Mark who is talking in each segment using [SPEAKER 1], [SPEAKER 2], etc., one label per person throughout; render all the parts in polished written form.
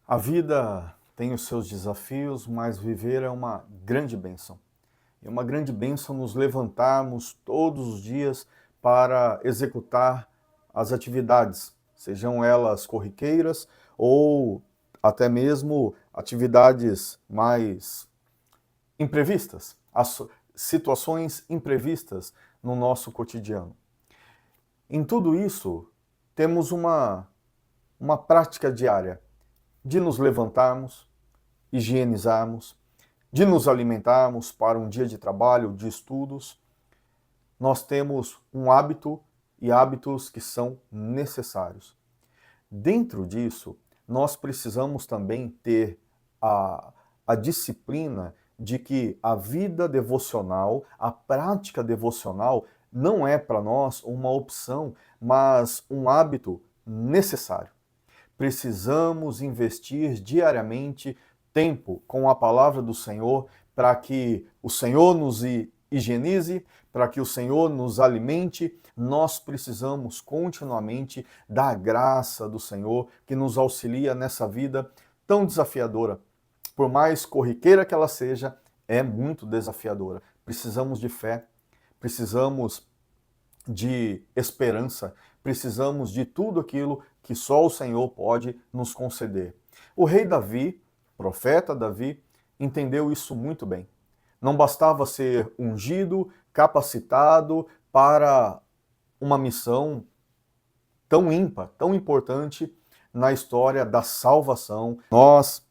[SPEAKER 1] A vida tem os seus desafios, mas viver é uma grande bênção. É uma grande bênção nos levantarmos todos os dias para executar as atividades, sejam elas corriqueiras ou até mesmo atividades mais imprevistas, as situações imprevistas no nosso cotidiano. Em tudo isso, temos uma prática diária de nos levantarmos, higienizarmos, de nos alimentarmos para um dia de trabalho, de estudos. Nós temos um hábito e hábitos que são necessários. Dentro disso, nós precisamos também ter a disciplina de que a vida devocional, a prática devocional, não é para nós uma opção, mas um hábito necessário. Precisamos investir diariamente tempo com a palavra do Senhor para que o Senhor nos higienize, para que o Senhor nos alimente. Nós precisamos continuamente da graça do Senhor que nos auxilia nessa vida tão desafiadora. Por mais corriqueira que ela seja, é muito desafiadora. Precisamos de fé, precisamos de esperança, precisamos de tudo aquilo que só o Senhor pode nos conceder. O rei Davi, profeta Davi, entendeu isso muito bem. Não bastava ser ungido, capacitado para uma missão tão ímpar, tão importante na história da salvação. Nós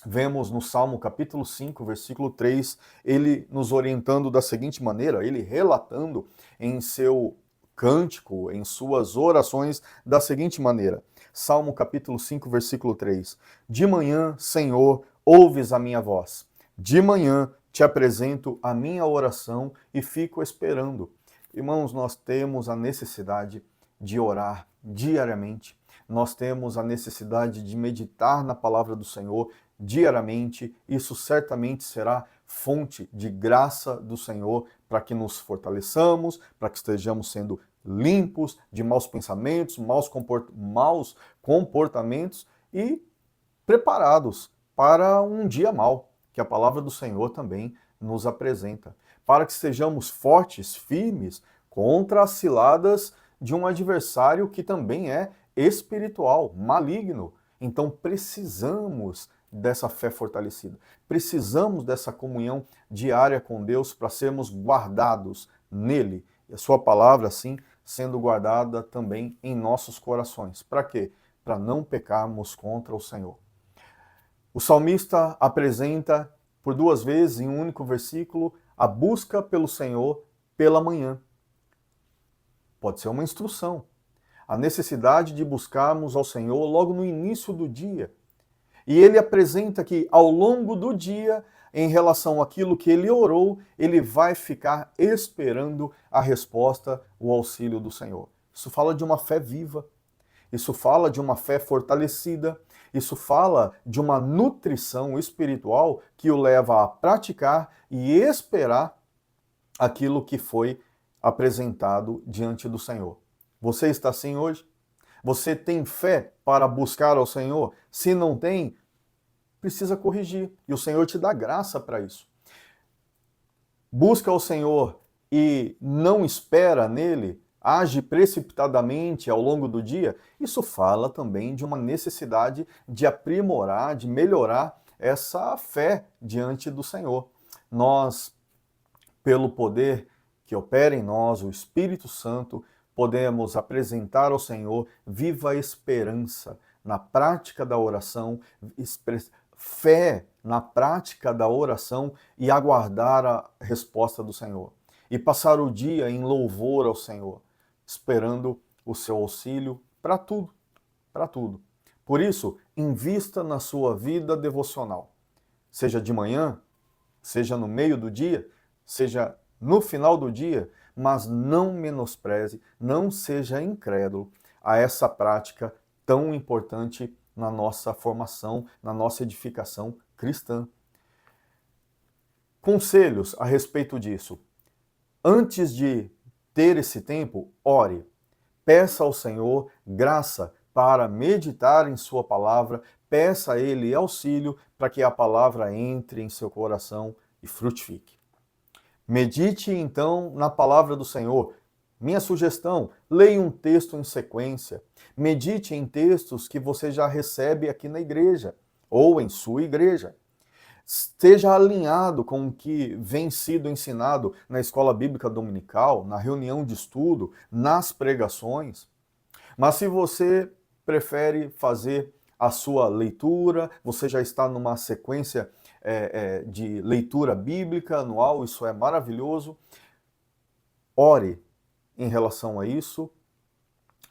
[SPEAKER 1] vemos no Salmo capítulo 5, versículo 3, ele nos orientando da seguinte maneira, ele relatando em seu cântico, em suas orações, da seguinte maneira. Salmo capítulo 5, versículo 3. De manhã, Senhor, ouves a minha voz. De manhã te apresento a minha oração e fico esperando. Irmãos, nós temos a necessidade de orar diariamente. Nós temos a necessidade de meditar na palavra do Senhor diariamente. Isso certamente será fonte de graça do Senhor para que nos fortaleçamos, para que estejamos sendo limpos de maus pensamentos, maus comportamentos e preparados para um dia mau, que a palavra do Senhor também nos apresenta, para que sejamos fortes, firmes contra as ciladas de um adversário que também é espiritual, maligno. Então precisamos dessa fé fortalecida. Precisamos dessa comunhão diária com Deus para sermos guardados nele. E a sua palavra, assim, sendo guardada também em nossos corações. Para quê? Para não pecarmos contra o Senhor. O salmista apresenta por duas vezes, em um único versículo, a busca pelo Senhor pela manhã. Pode ser uma instrução. A necessidade de buscarmos ao Senhor logo no início do dia. E ele apresenta que ao longo do dia, em relação àquilo que ele orou, ele vai ficar esperando a resposta, o auxílio do Senhor. Isso fala de uma fé viva, isso fala de uma fé fortalecida, isso fala de uma nutrição espiritual que o leva a praticar e esperar aquilo que foi apresentado diante do Senhor. Você está assim hoje? Você tem fé para buscar ao Senhor? Se não tem, precisa corrigir. E o Senhor te dá graça para isso. Busca ao Senhor e não espera nele, age precipitadamente ao longo do dia, isso fala também de uma necessidade de aprimorar, de melhorar essa fé diante do Senhor. Nós, pelo poder que opera em nós, o Espírito Santo, podemos apresentar ao Senhor viva esperança na prática da oração, fé na prática da oração e aguardar a resposta do Senhor. E passar o dia em louvor ao Senhor, esperando o seu auxílio para tudo, para tudo. Por isso, invista na sua vida devocional. Seja de manhã, seja no meio do dia, seja no final do dia, mas não menospreze, não seja incrédulo a essa prática tão importante na nossa formação, na nossa edificação cristã. Conselhos a respeito disso. Antes de ter esse tempo, ore. Peça ao Senhor graça para meditar em sua palavra, peça a Ele auxílio para que a palavra entre em seu coração e frutifique. Medite então na palavra do Senhor. Minha sugestão, leia um texto em sequência. Medite em textos que você já recebe aqui na igreja ou em sua igreja. Esteja alinhado com o que vem sido ensinado na escola bíblica dominical, na reunião de estudo, nas pregações. Mas se você prefere fazer a sua leitura, você já está numa sequência de leitura bíblica anual, isso é maravilhoso. Ore em relação a isso,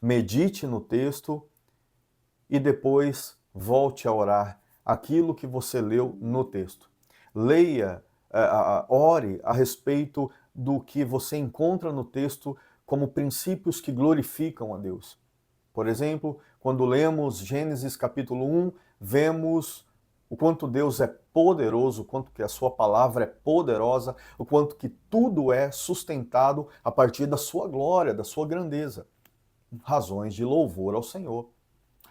[SPEAKER 1] medite no texto e depois volte a orar aquilo que você leu no texto. Leia, ore a respeito do que você encontra no texto como princípios que glorificam a Deus. Por exemplo, quando lemos Gênesis capítulo 1, vemos o quanto Deus é poderoso, o quanto que a sua palavra é poderosa, o quanto que tudo é sustentado a partir da sua glória, da sua grandeza. Razões de louvor ao Senhor.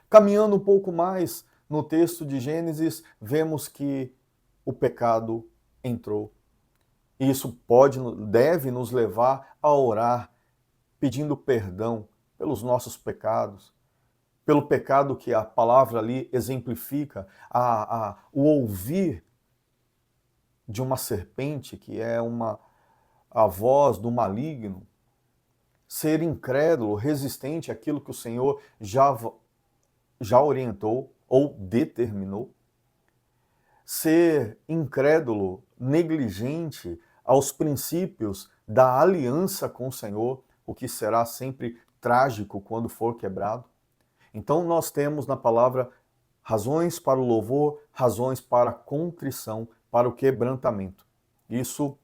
[SPEAKER 1] Caminhando um pouco mais no texto de Gênesis, vemos que o pecado entrou. E isso deve nos levar a orar, pedindo perdão pelos nossos pecados, pelo pecado que a palavra ali exemplifica, o ouvir de uma serpente, que é a voz do maligno, ser incrédulo, resistente àquilo que o Senhor já orientou ou determinou, ser incrédulo, negligente aos princípios da aliança com o Senhor, o que será sempre trágico quando for quebrado. Então nós temos na palavra razões para o louvor, razões para a contrição, para o quebrantamento. Isso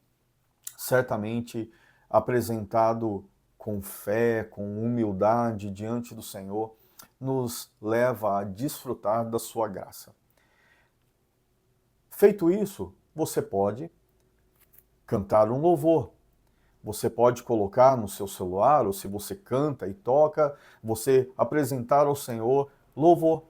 [SPEAKER 1] certamente apresentado com fé, com humildade diante do Senhor, nos leva a desfrutar da sua graça. Feito isso, você pode cantar um louvor. Você pode colocar no seu celular, ou se você canta e toca, você apresentar ao Senhor louvor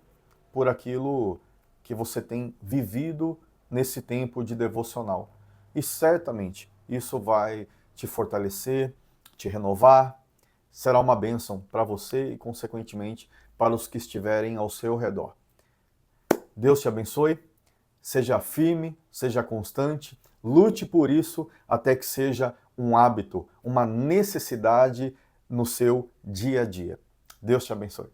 [SPEAKER 1] por aquilo que você tem vivido nesse tempo de devocional. E certamente isso vai te fortalecer, te renovar, será uma bênção para você e, consequentemente, para os que estiverem ao seu redor. Deus te abençoe, seja firme, seja constante, lute por isso até que seja um hábito, uma necessidade no seu dia a dia. Deus te abençoe.